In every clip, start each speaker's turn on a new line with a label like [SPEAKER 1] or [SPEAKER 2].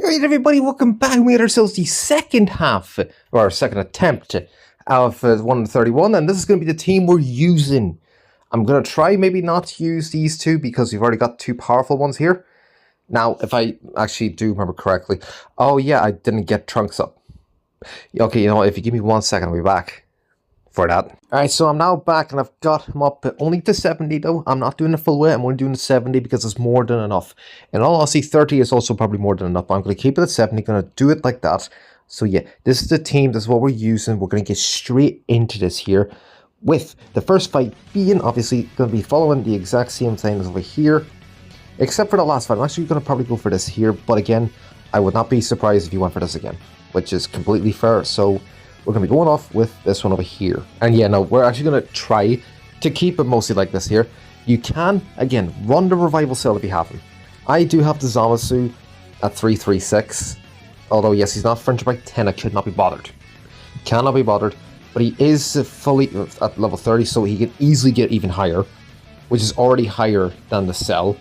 [SPEAKER 1] Alright everybody, welcome back. We had ourselves the second half, or second attempt of 131, and this is going to be the team we're using. I'm going to try maybe not to use these two because we've already got two powerful ones here. Now, if I actually do remember correctly, oh yeah, I didn't get Trunks up. Okay, you know what, if you give me 1 second, I'll be back for that. Alright, so I'm now back and I've got him up only to 70 though. I'm not doing the full way, I'm only doing the 70 because it's more than enough. In all honesty, 30 is also probably more than enough, but I'm going to keep it at 70, going to do it like that. So yeah, this is the team, this is what we're using. We're going to get straight into this here, with the first fight being obviously going to be following the exact same thing as over here. Except for the last fight, I'm actually going to probably go for this here, but again, I would not be surprised if you went for this again, which is completely fair. So we're going to be going off with this one over here. And yeah, no, we're actually going to try to keep it mostly like this here. You can, again, run the revival cell if you have him. I do have the Zamasu at 336, although yes, he's not French by 10, I could not be bothered. Cannot be bothered, but he is fully at level 30, so he can easily get even higher, which is already higher than the cell.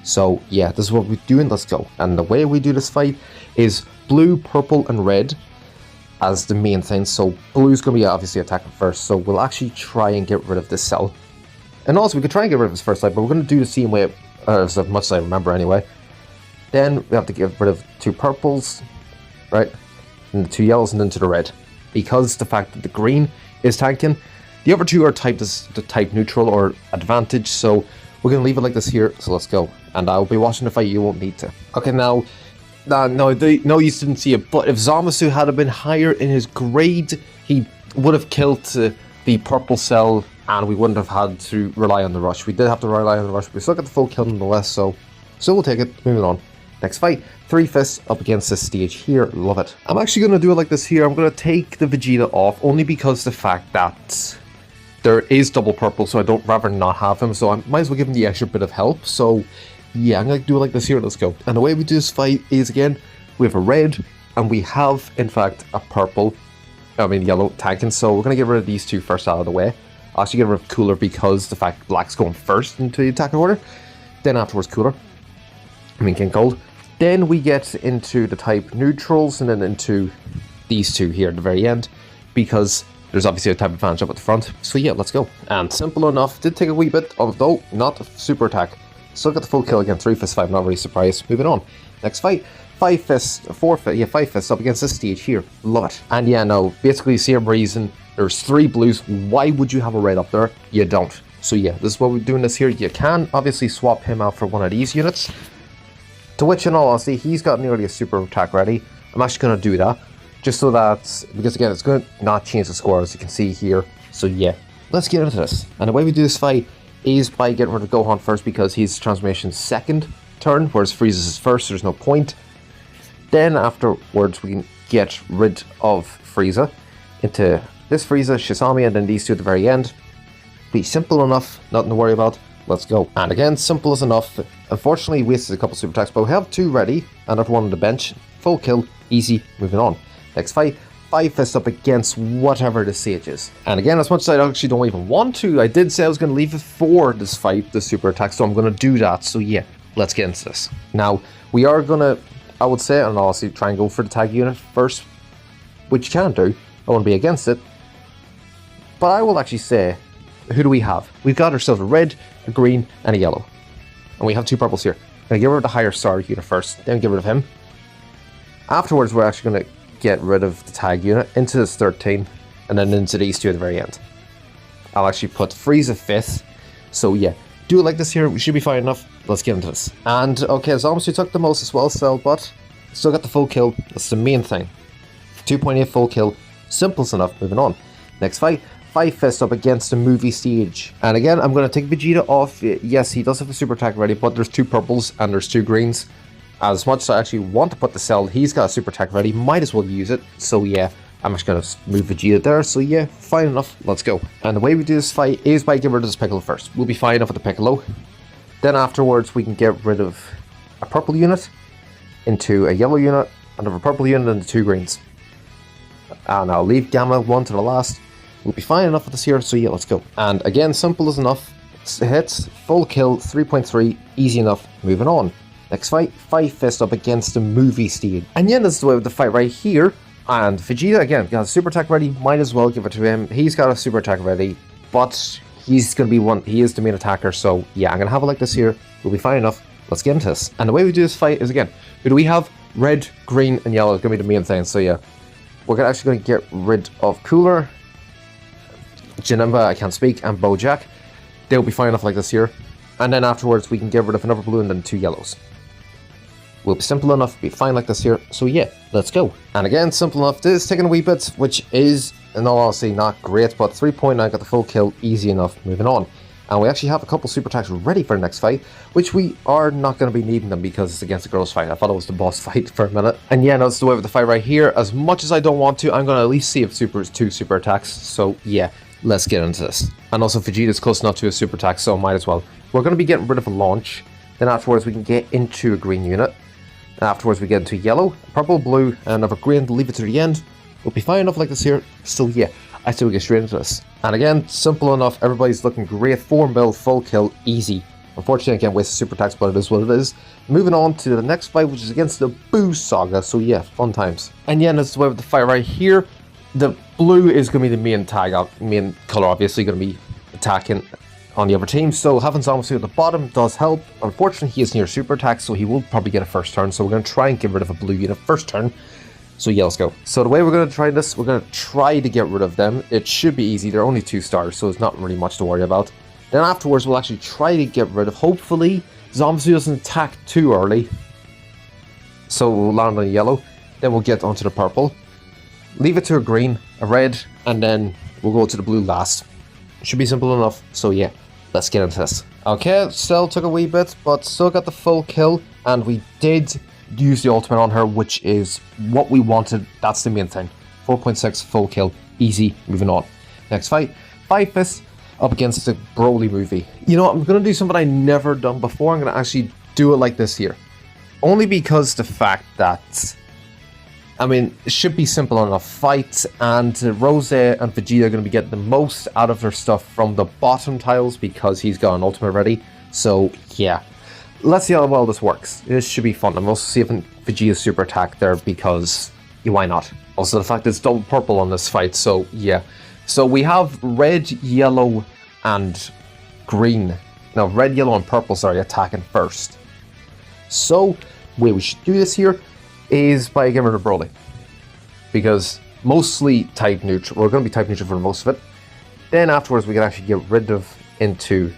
[SPEAKER 1] So yeah, this is what we're doing, let's go. And the way we do this fight is blue, purple, and red as the main thing. So blue's going to be obviously attacking first, so we'll actually try and get rid of this cell. And also we could try and get rid of his first light, but we're going to do the same way, as much as I remember anyway. Then we have to get rid of 2 purples, right, and the 2 yellows, and then to the red. Because the fact that the green is tanking, the other 2 are typed as the type neutral or advantage, so we're going to leave it like this here, so let's go. And I'll be watching the fight, you won't need to. Okay, now, no, you didn't see it, but if Zamasu had been higher in his grade, he would have killed the purple cell, and we wouldn't have had to rely on the rush. We did have to rely on the rush, but we still got the full kill nonetheless, so we'll take it. Moving on. Next fight, 3 fists up against this stage here, love it. I'm actually going to do it like this here. I'm going to take the Vegeta off, only because the fact that there is double purple, so I don't rather not have him, so I might as well give him the extra bit of help. So yeah, I'm going to do it like this here, let's go. And the way we do this fight is, again, we have a red, and we have, in fact, a purple, yellow tanking, so we're going to get rid of these 2 first out of the way. I'll actually get rid of Cooler because the fact Black's going first into the attacking order, then afterwards Cooler, King Cold. Then we get into the type neutrals, and then into these 2 here at the very end, because there's obviously a type advantage up at the front. So yeah, let's go. And simple enough, did take a wee bit, although not a super attack. Still got the full kill again, 3 fists 5, not really surprised. Moving on. Next fight, 5 fists, 4 fists, yeah, 5 fists up against this stage here. Love it. And yeah, no, basically same reason. There's 3 blues. Why would you have a red up there? You don't. So yeah, this is what we're doing this here. You can obviously swap him out for one of these units. To which, in all honesty, he's got nearly a super attack ready. I'm actually going to do that, just so that, because again, it's going to not change the score, as you can see here. So yeah, let's get into this. And the way we do this fight is by getting rid of Gohan first, because he's transformation's second turn, whereas Frieza's is first, so there's no point. Then afterwards, we can get rid of Frieza into this Frieza, Shisami, and then these 2 at the very end. Be simple enough, nothing to worry about. Let's go. And again, simple as enough. Unfortunately, wasted a couple super attacks, but we have 2 ready, another one on the bench. Full kill, easy, moving on. Next fight, 5 fists up against whatever the stage is. And again, as much as I actually don't even want to, I did say I was going to leave it for this fight, the super attack, so I'm going to do that. So yeah, let's get into this. Now, we are going to, I would say, and honestly, try and go for the tag unit first, which you can do. I won't be against it. But I will actually say, who do we have? We've got ourselves a red, a green, and a yellow. And we have 2 purples here. I'm going to get rid of the higher star unit first, then get rid of him. Afterwards, we're actually going to get rid of the tag unit into this 13, and then into these 2 at the very end. I'll actually put Frieza 5th. So yeah, do it like this here. We should be fine enough. Let's get into this. And okay, Zamasu took the most as well, so, but still got the full kill. That's the main thing. 2.8 full kill. Simple enough. Moving on. Next fight. 5 fists up against the movie stage. And again, I'm going to take Vegeta off. Yes, he does have a super attack ready, but there's 2 purples and there's 2 greens. As much as I actually want to put the cell, he's got a super attack ready, might as well use it. So yeah, I'm just going to move Vegeta there. So yeah, fine enough, let's go. And the way we do this fight is by getting rid of this Piccolo first. We'll be fine enough with the Piccolo. Then afterwards, we can get rid of a purple unit into a yellow unit, another purple unit, and the 2 greens. And I'll leave Gamma 1 to the last. We'll be fine enough with this here, so yeah, let's go. And again, simple as enough. Hits, full kill, 3.3, easy enough, moving on. Next fight, Five Fist up against the movie steed. And yeah, this is the way with the fight right here. And Vegeta, again, got a super attack ready. Might as well give it to him. He's got a super attack ready, but he's going to be one. He is the main attacker, so yeah, I'm going to have it like this here. We'll be fine enough. Let's get into this. And the way we do this fight is, again, who do we have? Red, green, and yellow is going to be the main thing. So yeah, we're actually going to get rid of Cooler, Janemba, I can't speak, and Bojack. They'll be fine enough like this here. And then afterwards, we can get rid of another blue and then 2 yellows. Will be simple enough, be fine like this here. So yeah, let's go. And again, simple enough. This is taking a wee bit, which is, in all honesty, not great, but 3.9 got the full kill, easy enough, moving on. And we actually have a couple super attacks ready for the next fight, which we are not going to be needing them because it's against the girls fight. I thought it was the boss fight for a minute. And yeah, that's the way with the fight right here. As much as I don't want to, I'm going to at least see if Super is 2 super attacks. So yeah, let's get into this. And also Vegeta's close enough to a super attack, so might as well. We're going to be getting rid of a launch. Then afterwards we can get into a green unit. And afterwards we get into yellow, purple, blue, and another green to leave it to the end. We'll be fine enough like this here. Still, yeah, I still get straight into this. And again, simple enough. Everybody's looking great. 4 mil, full kill, easy. Unfortunately, I can't waste the super attacks, but it is what it is. Moving on to the next fight, which is against the Boo Saga. So yeah, fun times. And yeah, that's the way with the fight right here. The blue is going to be the main main color, obviously, going to be attacking on the other team. So having Zomsu at the bottom does help. Unfortunately, he is near super attack, so he will probably get a first turn. So we're going to try and get rid of a blue unit first turn. So yeah, let's go. So the way we're going to try this, we're going to try to get rid of them. It should be easy. They're only 2 stars, so it's not really much to worry about. Then afterwards, we'll actually try to get rid of, hopefully, Zomsu doesn't attack too early. So we'll land on a yellow. Then we'll get onto the purple. Leave it to a green, a red, and then we'll go to the blue last. Should be simple enough. So yeah, let's get into this. Okay, still took a wee bit, but still got the full kill. And we did use the ultimate on her, which is what we wanted. That's the main thing. 4.6 full kill, easy, moving on. Next fight, Five Fists up against the Broly movie. You know, I'm going to do something I never done before. I'm going to actually do it like this here. Only because the fact that, I mean, it should be simple enough fight, and Rose and Vegeta are going to be getting the most out of their stuff from the bottom tiles because he's got an ultimate ready. So yeah, let's see how well this works. This should be fun. I'm also saving Vegeta's super attack there because why not? Also the fact that it's double purple on this fight, so yeah. So we have red, yellow, and green. No, red, yellow, and purple, sorry, attacking first. So, way we should do this here is by getting rid of Broly. Because mostly type neutral. We're going to be type neutral for most of it. Then afterwards we can actually get rid of into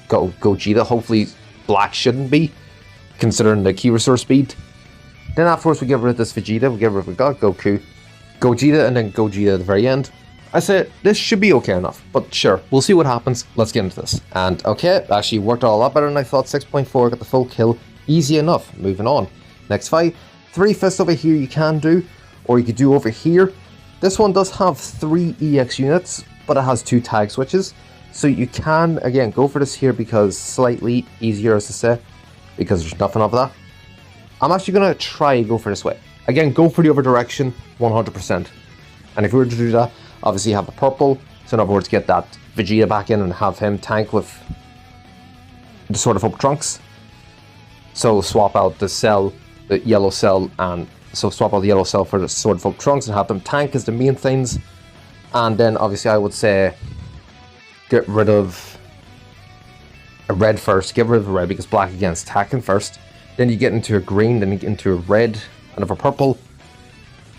[SPEAKER 1] Gogeta. Hopefully black shouldn't be, considering the key resource speed. Then afterwards we get rid of this Vegeta. We get rid of Goku, Gogeta, and then Gogeta at the very end. I said, this should be okay enough, but sure, we'll see what happens. Let's get into this. And okay, actually worked out a lot better than I thought. 6.4, got the full kill. Easy enough. Moving on. Next fight, 3 Fists over here you can do, or you could do over here. This one does have 3 EX units, but it has 2 tag switches. So you can, again, go for this here because slightly easier, as I say, because there's nothing of that. I'm actually going to try and go for this way. Again, go for the other direction, 100%. And if we were to do that, obviously you have the purple, so in other words, get that Vegeta back in and have him tank with the Sword of Hope Trunks. So swap out the cell, the yellow cell, and so swap out the yellow cell for the Sword of Hope Trunks and have them tank as the main things. And then obviously I would say get rid of a red first, get rid of a red because black against attacking first. Then you get into a green, then you get into a red, another purple,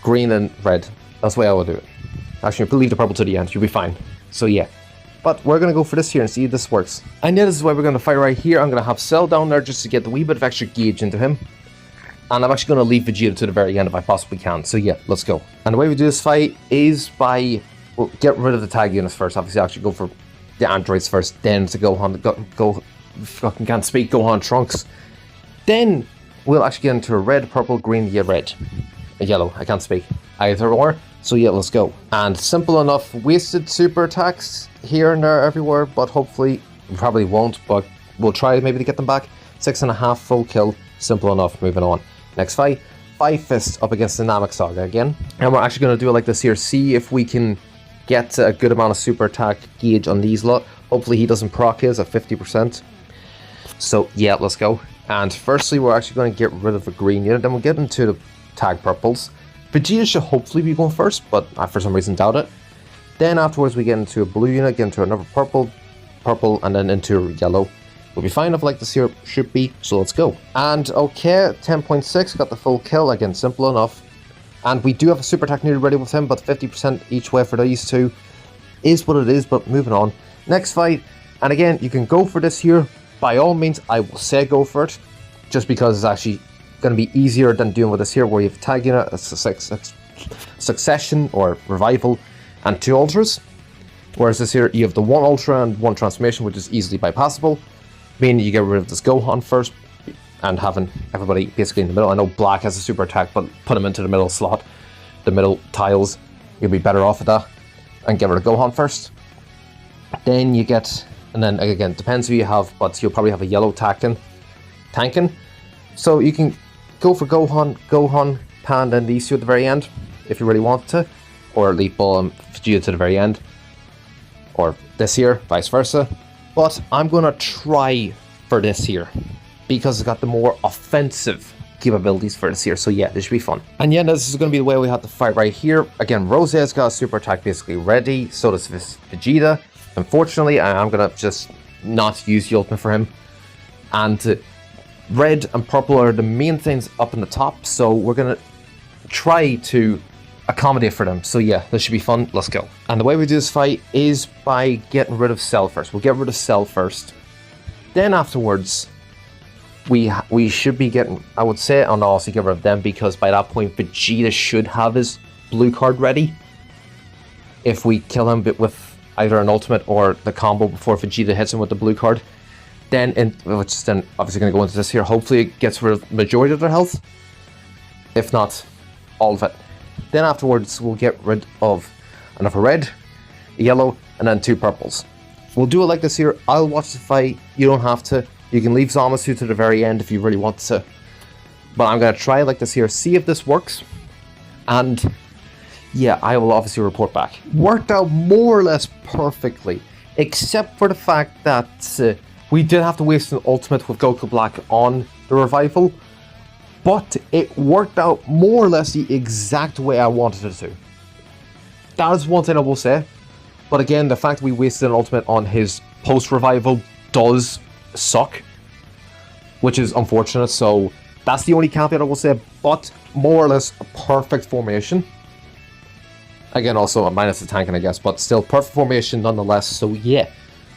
[SPEAKER 1] green and red. That's the way I would do it. Actually, leave the purple to the end, you'll be fine. So yeah, but we're going to go for this here and see if this works. And yeah, this is why we're going to fight right here. I'm going to have Cell down there just to get the wee bit of extra gauge into him. And I'm actually going to leave Vegeta to the very end if I possibly can. So yeah, let's go. And the way we do this fight is by, well, get rid of the tag units first. Obviously, actually go for the androids first, then to fucking can't speak, Gohan Trunks. Then we'll actually get into a red, purple, green, yeah, red. A yellow, I can't speak. Either or. So yeah, let's go. And simple enough, wasted super attacks here and there everywhere, but hopefully, we probably won't, but we'll try maybe to get them back. 6.5 full kill, simple enough, moving on. Next fight, Five Fists up against the Namek Saga again. And we're actually going to do it like this here, see if we can get a good amount of super attack gauge on these lot. Hopefully he doesn't proc his at 50%. So yeah, let's go. And firstly, we're actually going to get rid of a green unit, then we'll get into the tag purples. Vegeta should hopefully be going first, but I for some reason doubt it. Then afterwards we get into a blue unit, get into another purple, and then into yellow. We'll be fine if like this here should be, so let's go. And okay, 10.6, got the full kill, again, simple enough. And we do have a super attack nearly ready with him, but 50% each way for these two is what it is, but moving on. Next fight, and again, you can go for this here. By all means, I will say go for it, just because it's actually going to be easier than doing with this here, where you have a tag unit, a succession or revival, and 2 ultras. Whereas this here, you have the 1 ultra and 1 transformation, which is easily bypassable, meaning you get rid of this Gohan first, and having everybody basically in the middle. I know Black has a super attack, but put him into the middle slot, the middle tiles, you'll be better off with that, and get rid of Gohan first. Then you get, and then again, depends who you have, but you'll probably have a yellow tanking. So you can go for Gohan, Panda, and these two at the very end, if you really want to, or Elite Ball and Vegeta to the very end, or this here, vice versa. But I'm going to try for this here, because it's got the more offensive capabilities for this here, so yeah, this should be fun. And yeah, this is going to be the way we have to fight right here. Again, Rose's got a super attack basically ready, so does Vegeta. Unfortunately, I'm going to just not use the ultimate for him. And red and purple are the main things up in the top, so we're going to try to accommodate for them. So yeah, this should be fun. Let's go. And the way we do this fight is by getting rid of Cell first. We'll get rid of Cell first. Then afterwards, we should be getting, I would say, I'll also get rid of them, because by that point, Vegeta should have his blue card ready. If we kill him with either an ultimate or the combo before Vegeta hits him with the blue card, then, which is then obviously going to go into this here, hopefully it gets rid of the majority of their health. If not, all of it. Then afterwards, we'll get rid of another red, a yellow, and then 2 purples. We'll do it like this here. I'll watch the fight. You don't have to. You can leave Zamasu to the very end if you really want to. But I'm going to try it like this here, see if this works. And yeah, I will obviously report back. Worked out more or less perfectly, except for the fact that we did have to waste an ultimate with Goku Black on the revival. But it worked out more or less the exact way I wanted it to. That is one thing I will say. But again, the fact that we wasted an ultimate on his post-revival does suck, which is unfortunate. So that's the only caveat I will say, but more or less a perfect formation. Again, also a minus the tanking, I guess, but still perfect formation nonetheless. So yeah,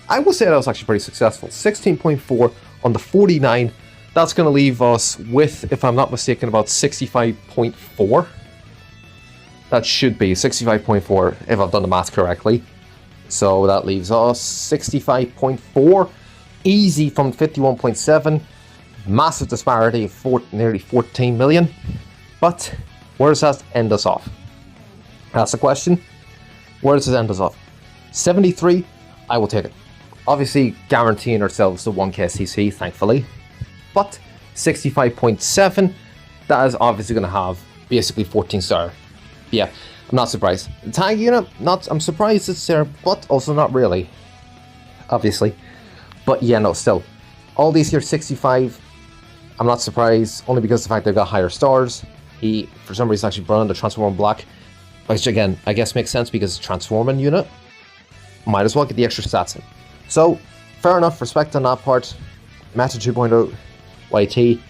[SPEAKER 1] I will say that was actually pretty successful. 16.4 on the 49. That's going to leave us with, if I'm not mistaken, about 65.4. That should be 65.4 if I've done the math correctly. So that leaves us 65.4. Easy from 51.7. Massive disparity of nearly 14 million. But where does that end us off? That's the question. Where does it end us off? 73, I will take it. Obviously guaranteeing ourselves the 1k CC, thankfully. But 65.7, that is obviously going to have basically 14 star. Yeah, I'm not surprised. The tag unit, I'm surprised it's there, but also not really. Obviously. But yeah, no, still. All these here 65, I'm not surprised, only because of the fact they've got higher stars. He, for some reason, actually brought in the Transform Black, which again, I guess makes sense because it's a Transforming unit. Might as well get the extra stats in. So, fair enough, respect on that part. Meta 2.0, YT.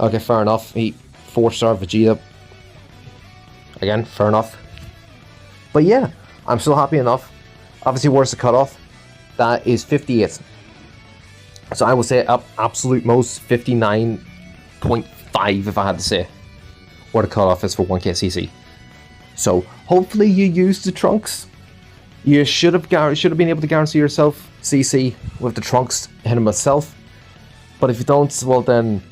[SPEAKER 1] Okay, fair enough. He 4-star Vegeta. Again, fair enough. But yeah, I'm still happy enough. Obviously, where's the cutoff? That is 58. So I would say up absolute most 59.5 if I had to say where the cutoff is for 1k CC. So hopefully you used the trunks. You should have been able to guarantee yourself CC with the trunks hitting myself. But if you don't, well then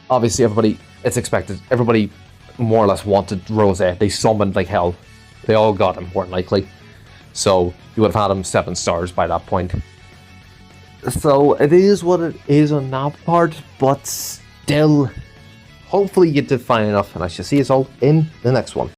[SPEAKER 1] obviously it's expected. Everybody more or less wanted Rose. They summoned like hell. They all got him, more than likely. So you would have had him 7 stars by that point. So it is what it is on that part, but still, hopefully you did fine enough, and I shall see us all in the next one.